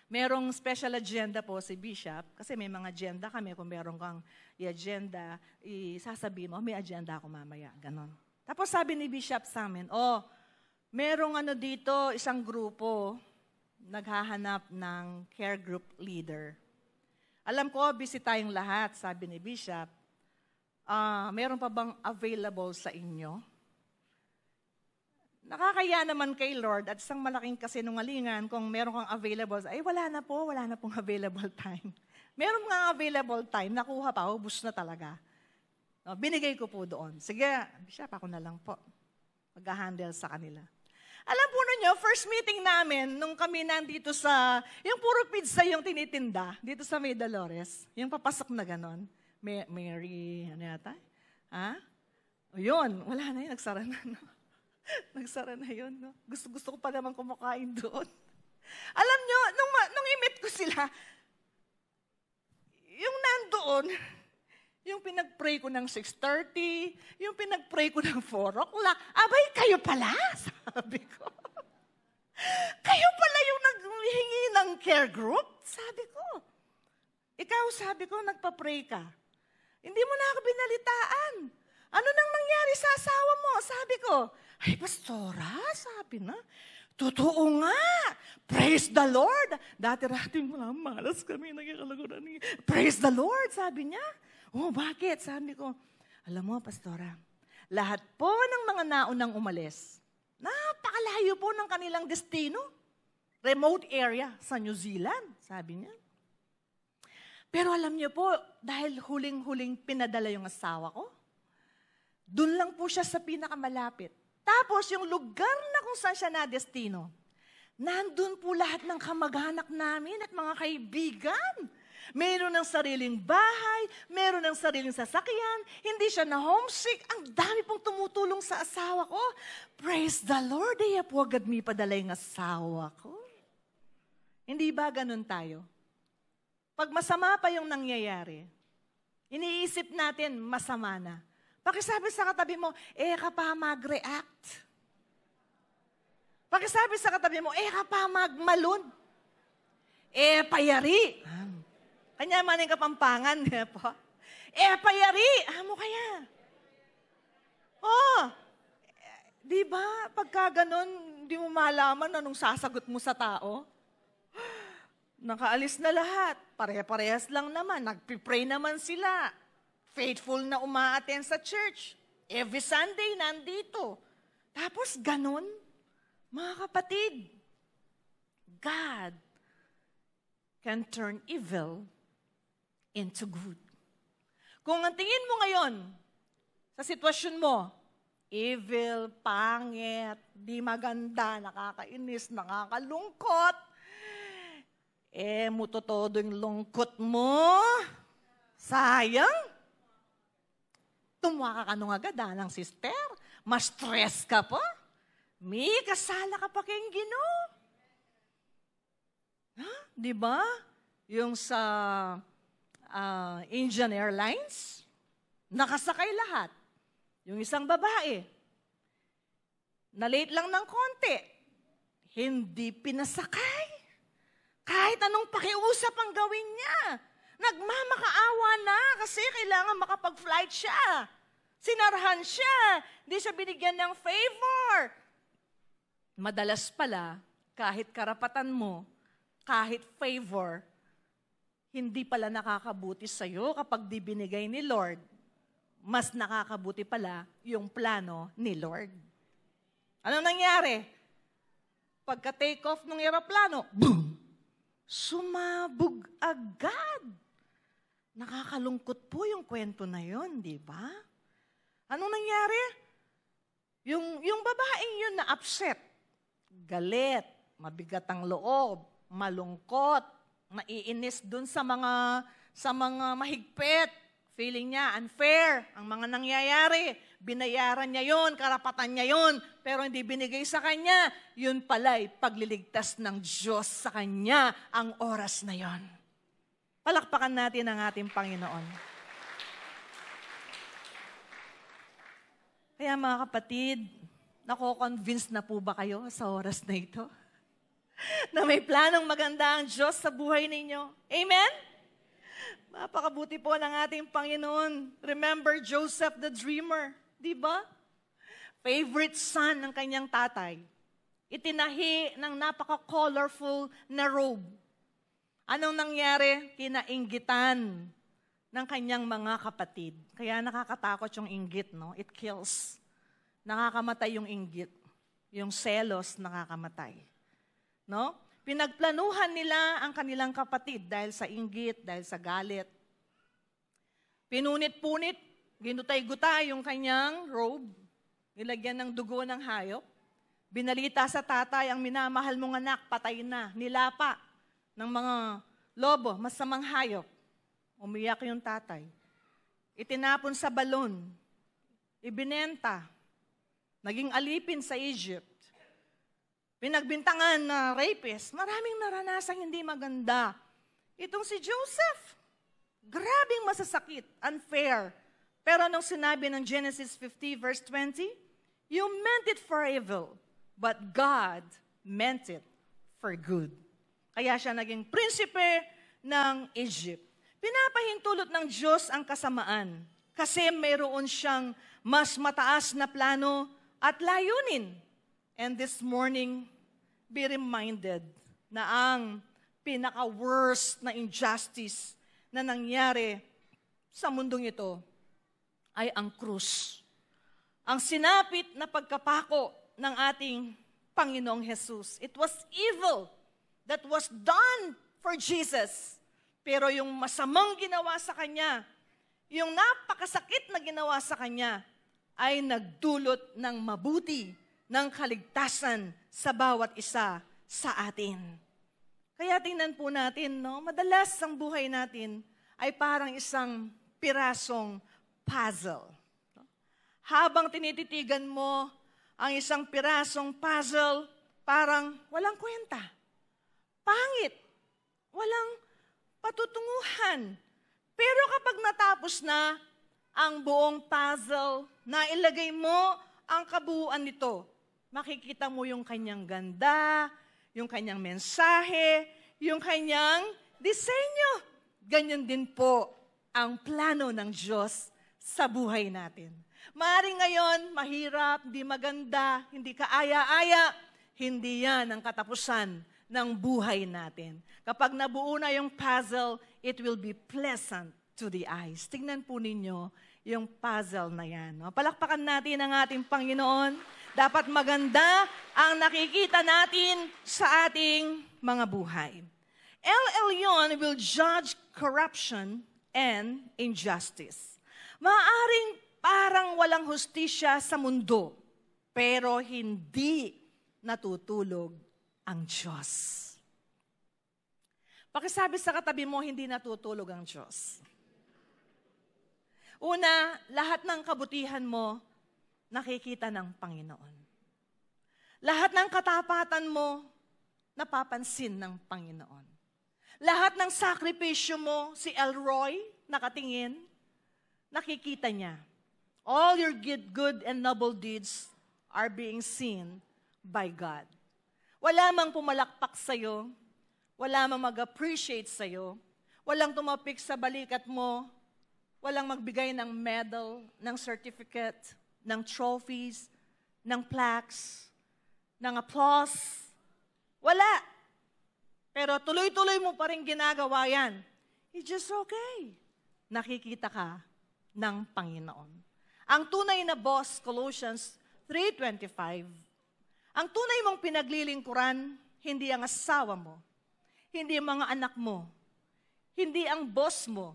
Merong special agenda po si Bishop, kasi may mga agenda kami. Kung meron kang i-agenda, isasabihin mo, may agenda ako mamaya. Ganon. Tapos sabi ni Bishop sa amin, merong dito, isang grupo, naghahanap ng care group leader. Alam ko, busy tayong lahat, sabi ni Bishop. Meron pa bang available sa inyo? Nakakaya naman kay Lord at isang malaking kasinungalingan kung meron kang available. Ay, wala na pong available time. Meron nga available time, nakuha pa, ubus na talaga. Binigay ko po doon. Sige, Bishop, ako na lang po. Mag-handle sa kanila. Alam po ninyo, first meeting namin, nung kami nandito sa, yung puro pizza yung tinitinda, dito sa May Dolores, yung papasok na ganon. Mary, ano yata? O yun, wala na yun, nagsara na. No? Nagsara na yun. No? Gusto ko pa naman kumakain doon. Alam nyo, nung i-meet ko sila, yung nandoon, yung pinag-pray ko ng 6:30, yung pinag-pray ko ng 4 o'clock, abay, kayo pala, sabi ko. Kayo pala yung naghihingi ng care group? Sabi ko. Ikaw, sabi ko, nagpa-pray ka. Hindi mo na ako binalitaan. Ano nang nangyari sa asawa mo? Sabi ko, ay, pastora, sabi na. Totoo nga. Praise the Lord. Dati-dati malas kami nagkakalaguran niya. Praise the Lord, sabi niya. Bakit? Sabi ko, alam mo, pastora, lahat po ng mga naunang umalis, napakalayo po ng kanilang destino. remote area sa New Zealand, sabi niya. Pero alam niyo po, dahil huling-huling pinadala yung asawa ko, doon lang po siya sa pinakamalapit. Tapos yung lugar na kung saan siya na-destino, nandun po lahat ng kamag-anak namin at mga kaibigan. Meron ng sariling bahay, meron ng sariling sasakyan, hindi siya na homesick. Ang dami pong tumutulong sa asawa ko. Praise the Lord, ay po agad may padala yung asawa ko. Hindi ba ganun tayo? Pag masama pa yung nangyayari, iniisip natin masama na. Pakisabi sa katabi mo, ka pa mag-react. Pakisabi sa katabi mo, ka pa magmalun. Payari. Kanya man yung kapampangan, po. Payari. Amo kaya. Di ba, pagka ganun, hindi mo malaman anong sasagot mo sa tao. Nakaalis na lahat. Pare-parehas lang naman. Nagpipray naman sila. Faithful na umaattend sa church. Every Sunday, nandito. Tapos ganun, mga kapatid, God can turn evil into good. Kung ang tingin mo ngayon, sa sitwasyon mo, evil, pangit, di maganda, nakakainis, nakakalungkot, mutotodo yung lungkot mo, sayang. Tumwaka ka nung agad, ng sister. Ma-stress ka pa. May kasala ka pa kayong Ginoo. Di ba? Yung sa Indian Airlines, nakasakay lahat. Yung isang babae, na-late lang ng konti, hindi pinasakay. Kahit anong pakiusap ang gawin niya. Nagmamakaawa na kasi kailangan makapag-flight siya. Sinarahan siya. Hindi siya binigyan ng favor. Madalas pala, kahit karapatan mo, kahit favor, hindi pala nakakabuti sa'yo kapag di binigay ni Lord. Mas nakakabuti pala yung plano ni Lord. Anong nangyari? Pagka-take off ng eroplano, boom! Sumabog agad. Nakakalungkot po yung kwento na yon, di ba? Anong nangyari? Yung babaeng yun na upset, galit, mabigat ang loob, malungkot, naiinis dun sa mga mahigpit. Feeling niya unfair ang mga nangyayari. Binayaran niya yon, karapatan niya yon, pero hindi binigay sa kanya. Yun pala'y pagliligtas ng Diyos sa kanya ang oras na yon. Palakpakan natin ang ating Panginoon. Kaya mga kapatid, nako-convince na po ba kayo sa oras na ito? Na may planong maganda ang Diyos sa buhay ninyo? Amen? Napakabuti po ng ating Panginoon. Remember Joseph the dreamer, di ba? Favorite son ng kanyang tatay. Itinahi ng napaka-colorful na robe. Anong nangyari? Kinainggitan ng kanyang mga kapatid. Kaya nakakatakot yung inggit, no? It kills. Nakakamatay yung inggit. Yung selos nakakamatay. No? Pinagplanuhan nila ang kanilang kapatid dahil sa inggit, dahil sa galit. Pinunit-punit, ginutay-gutay yung kanyang robe. Nilagyan ng dugo ng hayop. Binalita sa tatay, ang minamahal mong anak, patay na. Nilapa ng mga lobo, masamang hayop. Umiyak yung tatay. Itinapon sa balon. Ibinenta. Naging alipin sa Egypt. Pinagbintangan na rapist. Maraming naranasang hindi maganda. Itong si Joseph, grabing masasakit, unfair. Pero anong sinabi ng Genesis 50 verse 20? You meant it for evil, but God meant it for good. Kaya siya naging prinsipe ng Egypt. Pinapahintulot ng Diyos ang kasamaan kasi mayroon siyang mas mataas na plano at layunin. And this morning, be reminded na ang pinaka-worst na injustice na nangyari sa mundong ito ay ang krus. Ang sinapit na pagkapako ng ating Panginoong Jesus. It was evil. that was done for Jesus. Pero yung masamang ginawa sa kanya, yung napakasakit na ginawa sa kanya, ay nagdulot ng mabuti, ng kaligtasan sa bawat isa sa atin. Kaya tingnan po natin, no? Madalas ang buhay natin ay parang isang pirasong puzzle. Habang tinititigan mo ang isang pirasong puzzle, parang walang kwenta. Pangit. Walang patutunguhan. Pero kapag natapos na ang buong puzzle, na ilagay mo ang kabuuan nito, makikita mo yung kanyang ganda, yung kanyang mensahe, yung kanyang disenyo. Ganyan din po ang plano ng Diyos sa buhay natin. Maaaring ngayon, mahirap, hindi maganda, hindi kaaya-aya, hindi yan ang katapusan ng buhay natin. Kapag nabuo na yung puzzle, it will be pleasant to the eyes. Tingnan po ninyo yung puzzle na yan. No? Palakpakan natin ang ating Panginoon. Dapat maganda ang nakikita natin sa ating mga buhay. El Elyon will judge corruption and injustice. Maaaring parang walang hustisya sa mundo, pero hindi natutulog ang Diyos. Pakisabi sa katabi mo, hindi natutulog ang Diyos. Una, lahat ng kabutihan mo, nakikita ng Panginoon. Lahat ng katapatan mo, napapansin ng Panginoon. Lahat ng sakripisyo mo, si Elroy, nakatingin, nakikita niya. All your good and noble deeds are being seen by God. Wala mang pumalakpak sa'yo, wala mang mag-appreciate sa'yo, walang tumapik sa balikat mo, walang magbigay ng medal, ng certificate, ng trophies, ng plaques, ng applause. Wala. Pero tuloy-tuloy mo pa rin ginagawa yan. It's just okay. Nakikita ka ng Panginoon. Ang tunay na boss, Colossians 3:25, ang tunay mong pinaglilingkuran, hindi ang asawa mo, hindi ang mga anak mo, hindi ang boss mo,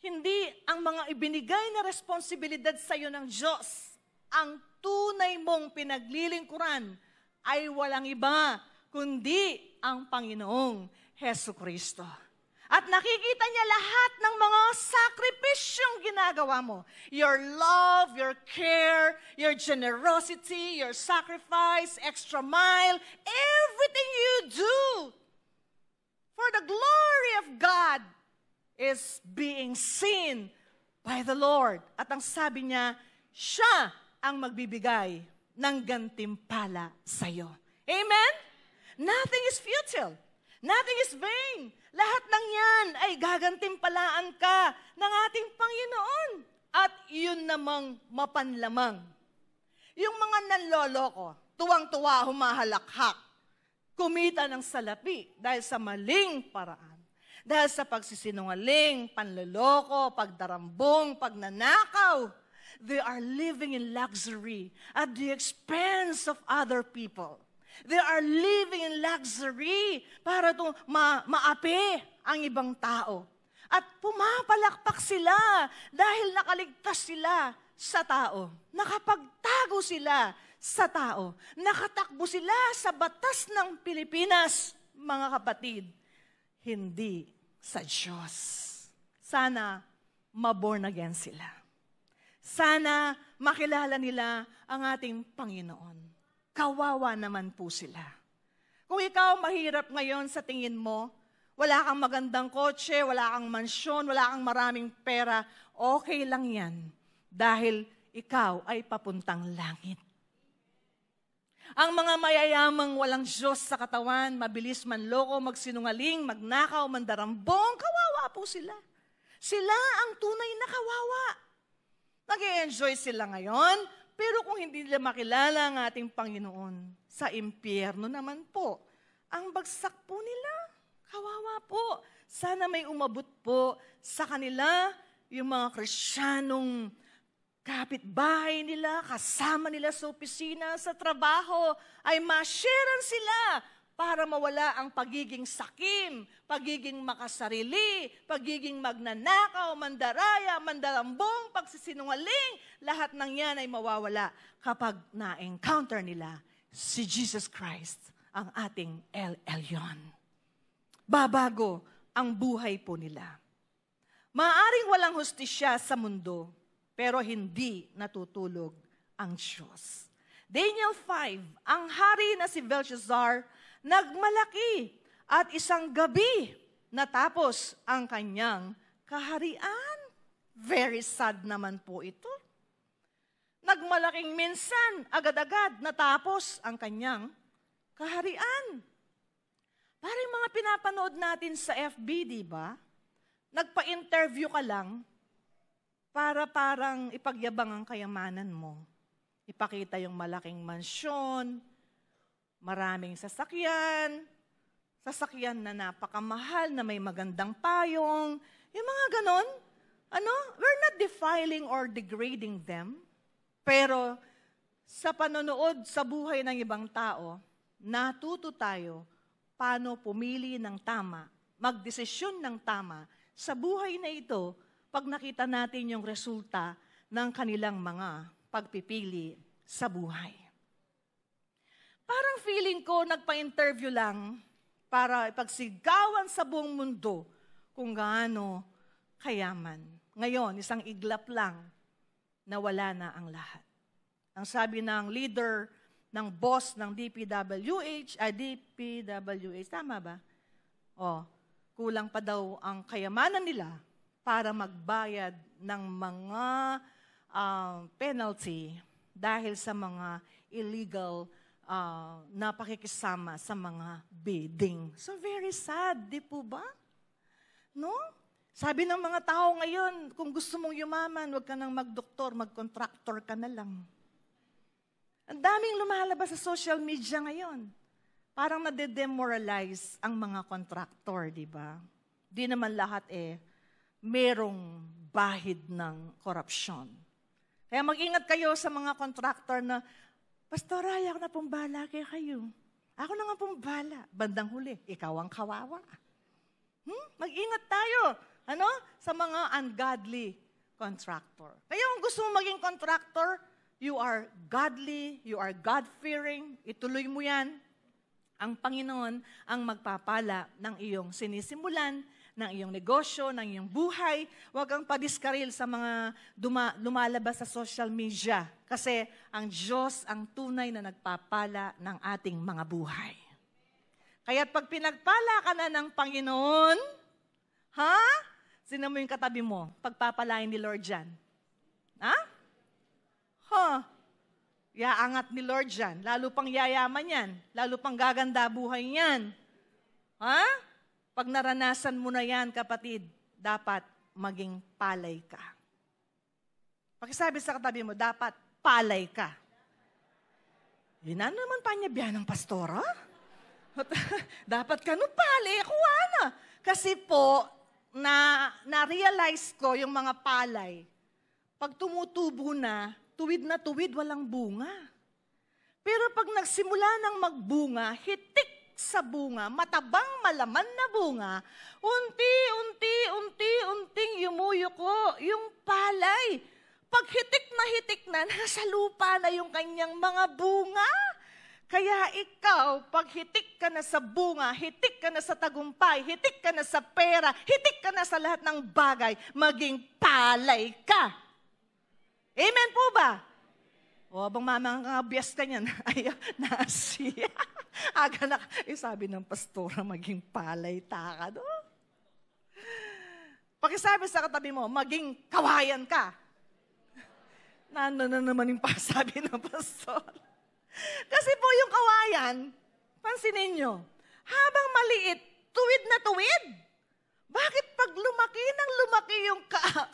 hindi ang mga ibinigay na responsibilidad sa iyo ng Diyos. Ang tunay mong pinaglilingkuran ay walang iba, kundi ang Panginoong Hesukristo. At nakikita niya lahat ng mga sakripisyong ginagawa mo. Your love, your care, your generosity, your sacrifice, extra mile, everything you do for the glory of God is being seen by the Lord. At ang sabi niya, siya ang magbibigay ng gantimpala sa iyo. Amen? Nothing is futile. Nothing is vain. Lahat ng yan ay gagantimpalaan ka ng ating Panginoon. At yun namang mapanlamang. Yung mga nanloloko, tuwang-tuwa, humahalakhak, kumita ng salapi dahil sa maling paraan. Dahil sa pagsisinungaling, panloloko, pagdarambong, pagnanakaw. They are living in luxury at the expense of other people. They are living in luxury para maapi ang ibang tao. At pumapalakpak sila dahil nakaligtas sila sa tao. Nakapagtago sila sa tao. Nakatakbo sila sa batas ng Pilipinas, mga kapatid. Hindi sa Diyos. Sana ma-born again sila. Sana makilala nila ang ating Panginoon. Kawawa naman po sila. Kung ikaw mahirap ngayon sa tingin mo, wala kang magandang kotse, wala kang mansyon, wala kang maraming pera, okay lang yan. Dahil ikaw ay papuntang langit. Ang mga mayayamang walang Diyos sa katawan, mabilis manloko, magsinungaling, magnakaw, mandarambong, kawawa po sila. Sila ang tunay na kawawa. Nag-i-enjoy sila ngayon, pero kung hindi nila makilala ang ating Panginoon, sa impyerno naman po, ang bagsak po nila, kawawa po. Sana may umabot po sa kanila yung mga Kristiyanong kapitbahay nila, kasama nila sa opisina, sa trabaho, ay ma-sharean sila para mawala ang pagiging sakim, pagiging makasarili, pagiging magnanakaw, mandaraya, mandarambong, pagsisinungaling. Lahat ng yan ay mawawala kapag na-encounter nila si Jesus Christ, ang ating El Elyon. Babago ang buhay po nila. Maaring walang hustisya sa mundo, pero hindi natutulog ang Diyos. Daniel 5, ang hari na si Belshazzar, nagmalaki at isang gabi natapos ang kanyang kaharian. Very sad naman po ito. Nagmalaking minsan, agad-agad natapos ang kanyang kaharian. Parang mga pinapanood natin sa FB, di ba? Nagpa-interview ka lang para parang ipagyabang ang kayamanan mo. Ipakita yung malaking mansyon, maraming sasakyan na napakamahal, na may magandang payong, yung mga ganon. We're not defiling or degrading them. Pero sa panonood sa buhay ng ibang tao, natuto tayo paano pumili ng tama, magdesisyon ng tama sa buhay na ito pag nakita natin yung resulta ng kanilang mga pagpipili sa buhay. Parang feeling ko, nagpa-interview lang para ipagsigawan sa buong mundo kung gaano kayaman. Ngayon, isang iglap lang, nawala na ang lahat. Ang sabi ng leader, ng boss ng DPWH, tama ba? Kulang pa daw ang kayamanan nila para magbayad ng mga penalty dahil sa mga illegal na pakikisama sa mga bidding. So very sad, di po ba? No? Sabi ng mga tao ngayon, kung gusto mong yumaman, huwag ka nang magdoktor, mag-contractor ka na lang. Ang daming lumalabas sa social media ngayon. Parang nade-demoralize ang mga contractor, di ba? Di naman lahat merong bahid ng korupsyon. Kaya mag-ingat kayo sa mga contractor na, Pastor, ayaw na pong bahala kayo. Ako na nga pong bahala. Bandang huli, ikaw ang kawawa. Mag-ingat tayo sa mga ungodly contractor. Kaya kung gusto mo maging contractor, you are godly, you are God-fearing, ituloy mo yan. Ang Panginoon ang magpapala ng iyong sinisimulan, ng iyong negosyo, ng iyong buhay. Huwag kang padiskaril sa mga lumalabas sa social media. Kasi ang Diyos ang tunay na nagpapala ng ating mga buhay. Kaya't pag pinagpala ka na ng Panginoon, sino mo yung katabi mo? Pagpapalain ni Lord dyan. Yaangat ni Lord dyan. Lalo pang yayaman yan. Lalo pang gaganda buhay yan. Pag naranasan mo na yan, kapatid, dapat maging palay ka. Pakisabi sa katabi mo, dapat palay ka. Yun na naman panyabihan ng pastora. Dapat ka nung palay, kuha na. Kasi po, na-realize ko yung mga palay, pag tumutubo na tuwid, walang bunga. Pero pag nagsimula ng magbunga, hitik sa bunga, matabang malaman na bunga, unti-unting yumuyuko yung palay. Pag hitik na, nasa lupa na yung kanyang mga bunga. Kaya ikaw, pag hitik ka na sa bunga, hitik ka na sa tagumpay, hitik ka na sa pera, hitik ka na sa lahat ng bagay, maging palay ka. Amen po ba? Abang mamang biyas ka niyan, ayaw, nasiya. Aga na, sabi ng pastora, maging palay taka do. Pakisabi sa katabi mo, maging kawayan ka. Nano na naman yung pasabi ng pastor. Kasi po yung kawayan, pansinin nyo, habang maliit, tuwid na tuwid. Bakit pag lumaki yung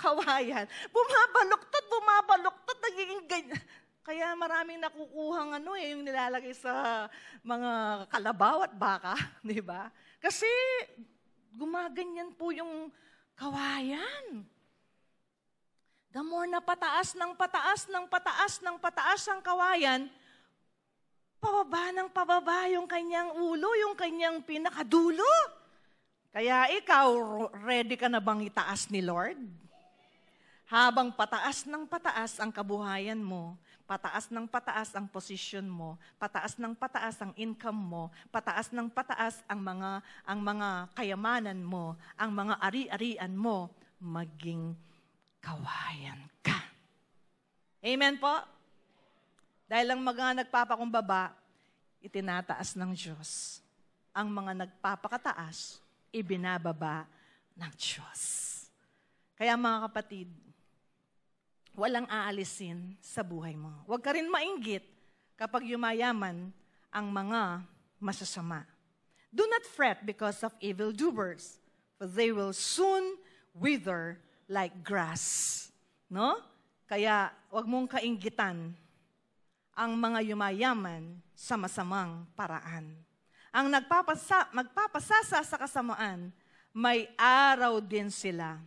kawayan, bumabaluktot, nagiging ganyan. Kaya maraming nakukuhang yung nilalagay sa mga kalabaw at baka, di ba? Kasi gumaganyan po yung kawayan. The more na pataas ang kawayan, pababa ng pababa yung kanyang ulo, yung kanyang pinakadulo. Kaya ikaw, ready ka na bang itaas ni Lord? Habang pataas ng pataas ang kabuhayan mo, pataas ng pataas ang posisyon mo, pataas ng pataas ang income mo, pataas ng pataas ang mga kayamanan mo, ang mga ari-arian mo, maging kawayan ka. Amen po? Dahil ang mga nagpapakumbaba, itinataas ng Diyos. Ang mga nagpapakataas, ibinababa ng Diyos. Kaya mga kapatid, walang aalisin sa buhay mo. Huwag ka rin mainggit kapag yumayaman ang mga masasama. Do not fret because of evildoers, for they will soon wither like grass. No? Kaya huwag mong kainggitan ang mga yumayaman sa masamang paraan. Ang magpapasasa sa kasamaan, may araw din sila.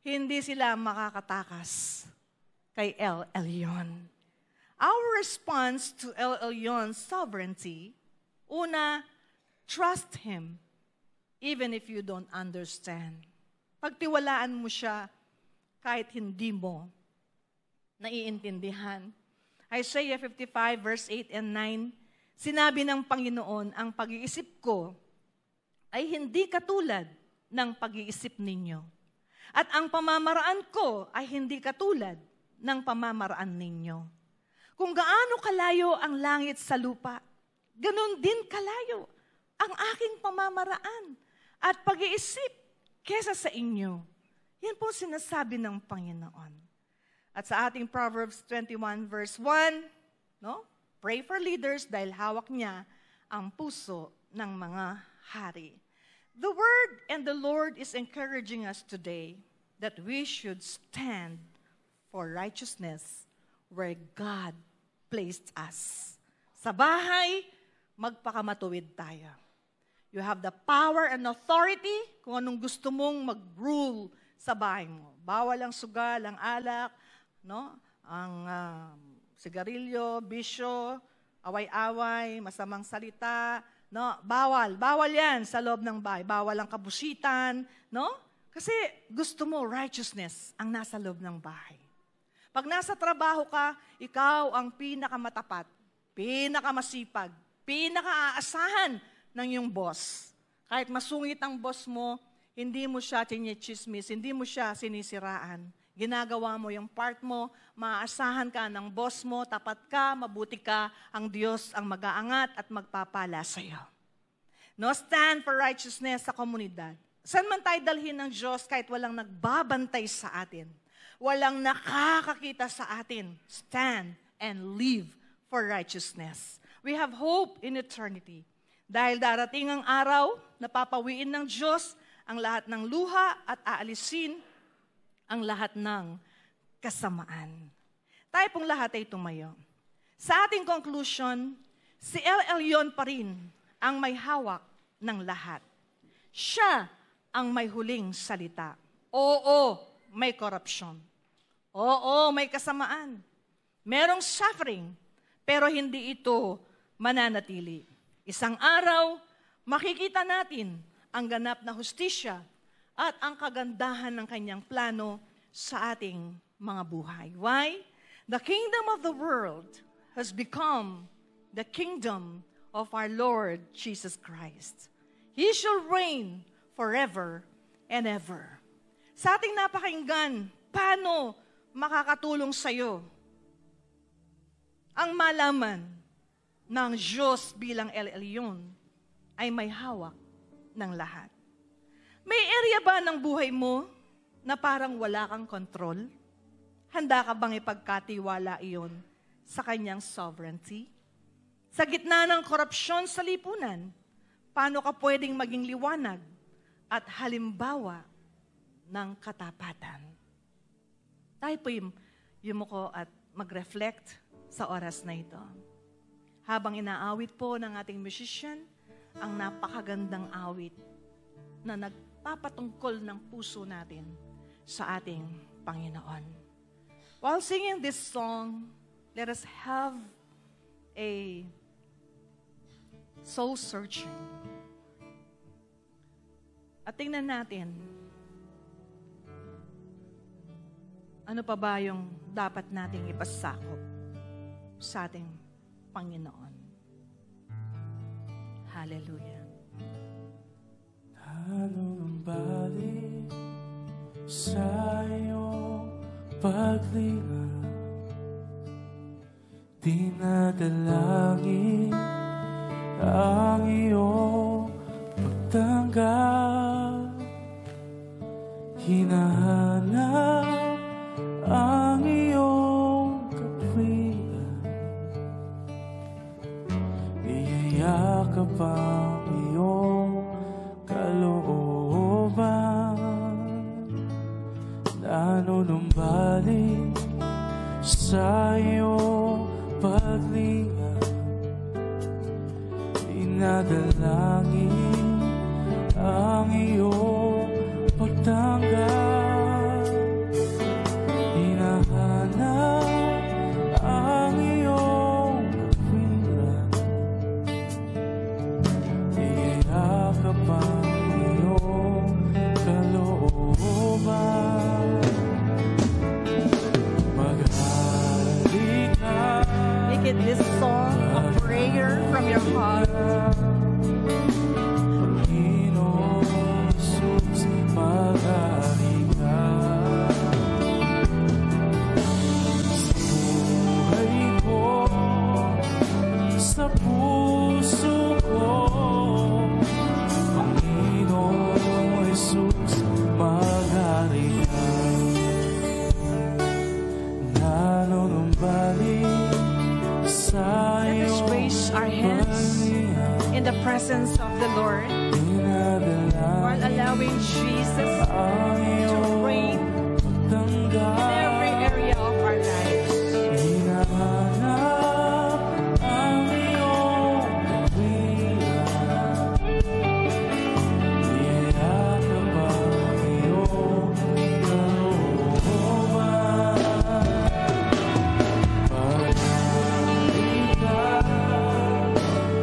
Hindi sila makakatakas kay El Elyon. Our response to El Elyon's sovereignty, una, trust Him, even if you don't understand. Pagtiwalaan mo siya kahit hindi mo naiintindihan. Isaiah 55 verse 8 and 9, sinabi ng Panginoon, ang pag-iisip ko ay hindi katulad ng pag-iisip ninyo. At ang pamamaraan ko ay hindi katulad ng pamamaraan ninyo. Kung gaano kalayo ang langit sa lupa, ganun din kalayo ang aking pamamaraan at pag-iisip kesa sa inyo. Yan po sinasabi ng Panginoon. At sa ating Proverbs 21 verse 1, no? Pray for leaders dahil hawak niya ang puso ng mga hari. The Word and the Lord is encouraging us today that we should stand for righteousness where God placed us. Sa bahay, magpakamatuwid tayo. You have the power and authority kung anong gusto mong mag-rule sa bahay mo. Bawal ang sugal, ang alak, no? Ang sigarilyo, bisyo, away-away, masamang salita, no? Bawal yan sa loob ng bahay. Bawal ang kabusitan, no? Kasi gusto mo righteousness ang nasa loob ng bahay. Pag nasa trabaho ka, ikaw ang pinakamatapat, pinakamasipag, pinakaaasahan ng iyong boss. Kahit masungit ang boss mo, hindi mo siya tinichismis, hindi mo siya sinisiraan. Ginagawa mo yung part mo, maaasahan ka ng boss mo, tapat ka, mabuti ka, ang Diyos ang mag-aangat at magpapala sa iyo. No, stand for righteousness sa komunidad. Saan man tayo dalhin ng Diyos kahit walang nagbabantay sa atin? Walang nakakakita sa atin. Stand and live for righteousness. We have hope in eternity. Dahil darating ang araw na papawiin ng Diyos ang lahat ng luha at aalisin ang lahat ng kasamaan. Tayo pong lahat ay tumayo. Sa ating conclusion, si El Elyon pa rin ang may hawak ng lahat. Siya ang may huling salita. Oo, may corruption. Oo, may kasamaan. Merong suffering, pero hindi ito mananatili. Isang araw, makikita natin ang ganap na hustisya at ang kagandahan ng kanyang plano sa ating mga buhay. Why? The kingdom of the world has become the kingdom of our Lord Jesus Christ. He shall reign forever and ever. Sa ating napakinggan, paano makakatulong sa'yo ang malaman ng Diyos bilang El Elyon ay may hawak ng lahat? May area ba ng buhay mo na parang wala kang control? Handa ka bang ipagkatiwala iyon sa kanyang sovereignty? Sa gitna ng korupsyon sa lipunan, paano ka pwedeng maging liwanag at halimbawa ng katapatan? Tayo po yumuko at mag-reflect sa oras na ito. Habang inaawit po ng ating musician, ang napakagandang awit na nagpapatungkol ng puso natin sa ating Panginoon. While singing this song, let us have a soul searching. At tingnan natin, ano pa ba yung dapat nating ipasakop sa ating Panginoon. Hallelujah. Nanunumbalik sa iyong paglinga, dinadalangin ang iyong pagtanggap, hinahanap ang iyong katwiran, iyayakap ang iyong kalooban, nanunumbalik sa iyong paglinga, dinadalangin ang iyong pagtanggap, hinahanap ang iyong katwiran, iyayakap ang iyong kalooban. Maghari ka, Make it this song a prayer from your heart. Panginoon Jesus, maghari ka. Sa puso ko, Panginoong Jesus, maghari ka. Nanunumbalik sa Let us iyong raise our hands paglinga, in the presence of the Lord while allowing Jesus ang to iyong reign pagtanggap. in every area of our lives. Hinahanap ang iyong katwiran, iyayakap ang iyong kalooban.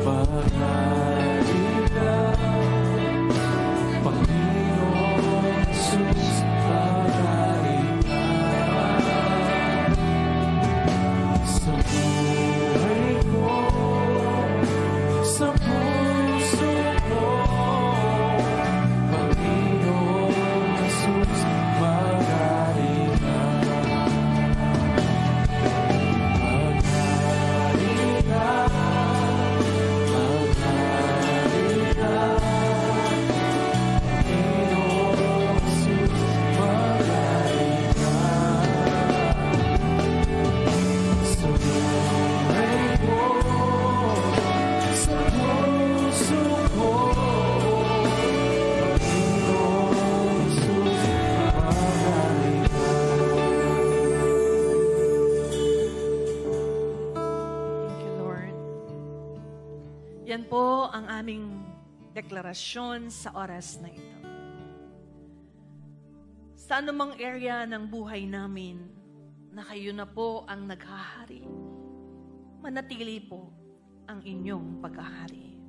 Paghari ka, Panginoon Jesus, paghari ka. Sa buhay ko, sa puso ko, Panginoon Jesus, maghari ka. Maghari ka, maghari ka, Panginoon Jesus, maghari ka. Sa buhay ko, sa puso ko, Panginoon Jesus, maghari ka. Thank you, Lord. Yan po ang aming deklarasyon sa oras na ito. Sa anumang area ng buhay namin na kayo na po ang naghahari, manatili po ang inyong paghahari.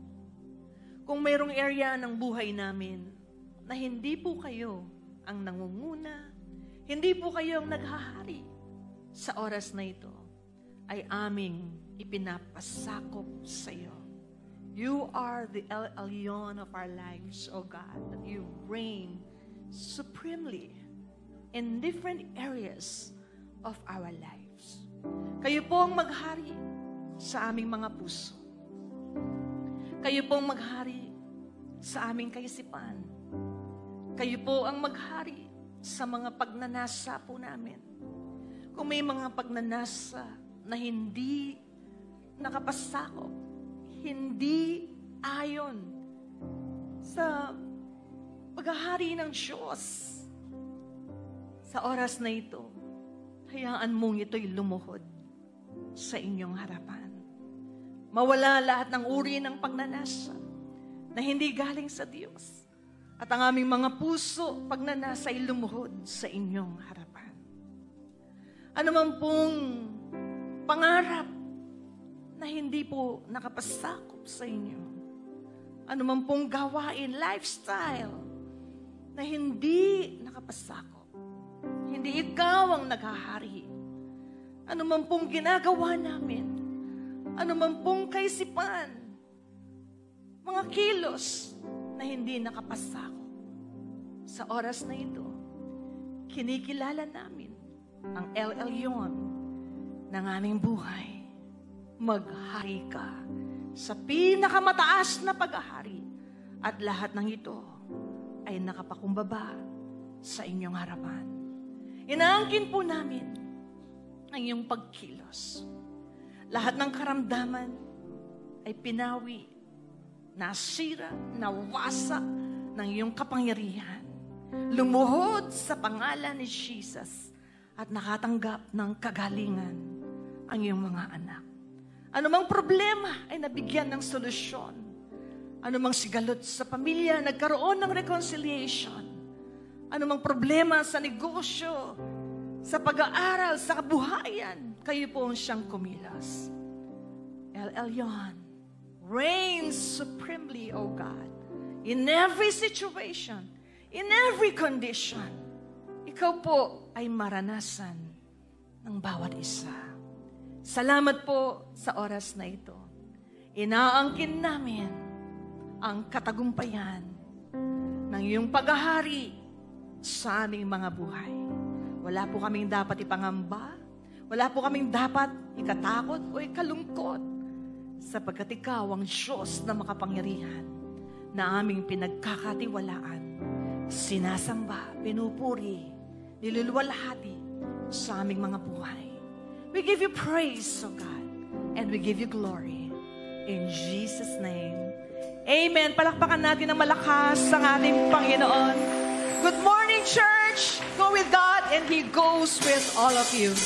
Kung mayroong area ng buhay namin na hindi po kayo ang nangunguna, hindi po kayo ang naghahari, sa oras na ito ay aming ipinapasakop sa iyo. You are the El Elyon of our lives, O God, that you reign supremely in different areas of our lives. Kayo po ang maghari sa aming mga puso. Kayo po ang maghari sa aming kaisipan. Kayo po ang maghari sa mga pagnanasa po namin. Kung may mga pagnanasa na hindi nakapasakop, hindi ayon sa paghahari ng Diyos, sa oras na ito, hayaan mong ito'y lumuhod sa inyong harapan. Mawala lahat ng uri ng pagnanasa na hindi galing sa Diyos. At ang aming mga puso, pagnanasa ay lumuhod sa inyong harapan. Ano man pong pangarap na hindi po nakapasakop sa inyo, Ano man pong gawain, lifestyle, na hindi nakapasakop. Hindi ikaw ang naghahari. Ano man pong ginagawa namin, ano man pong kaisipan, mga kilos na hindi nakapasakop. Sa oras na ito, kinikilala namin ang El Elyon ng aming buhay. Maghari ka sa pinakamataas na paghahari at lahat ng ito ay nakapakumbaba sa inyong harapan. Inaangkin po namin ang iyong pagkilos. Lahat ng karamdaman ay pinawi, nasira, nawasa ng iyong kapangyarihan. Lumuhod sa pangalan ni Jesus at nakatanggap ng kagalingan ang iyong mga anak. Anumang problema ay nabigyan ng solusyon. Anumang sigalot sa pamilya, nagkaroon ng reconciliation. Anumang problema sa negosyo, sa pag-aaral, sa kabuhayan, kayo po ang siyang kumilos. El Elyon reigns supremely, O God, in every situation, in every condition. Ikaw po ay maranasan ng bawat isa. Salamat po sa oras na ito. Inaangkin namin ang katagumpayan ng iyong paghahari sa aming mga buhay. Wala po kaming dapat ipangamba, wala po kaming dapat ikatakot o ikalungkot, sapagkat ikaw ang Diyos na makapangyarihan na aming pinagkakatiwalaan, sinasamba, pinupuri, niluluwalhati sa aming mga buhay. We give you praise, O God, and we give you glory. In Jesus' name, amen. Palakpakan natin ng malakas ang ating Panginoon. Good morning, church. Go with God and He goes with all of you.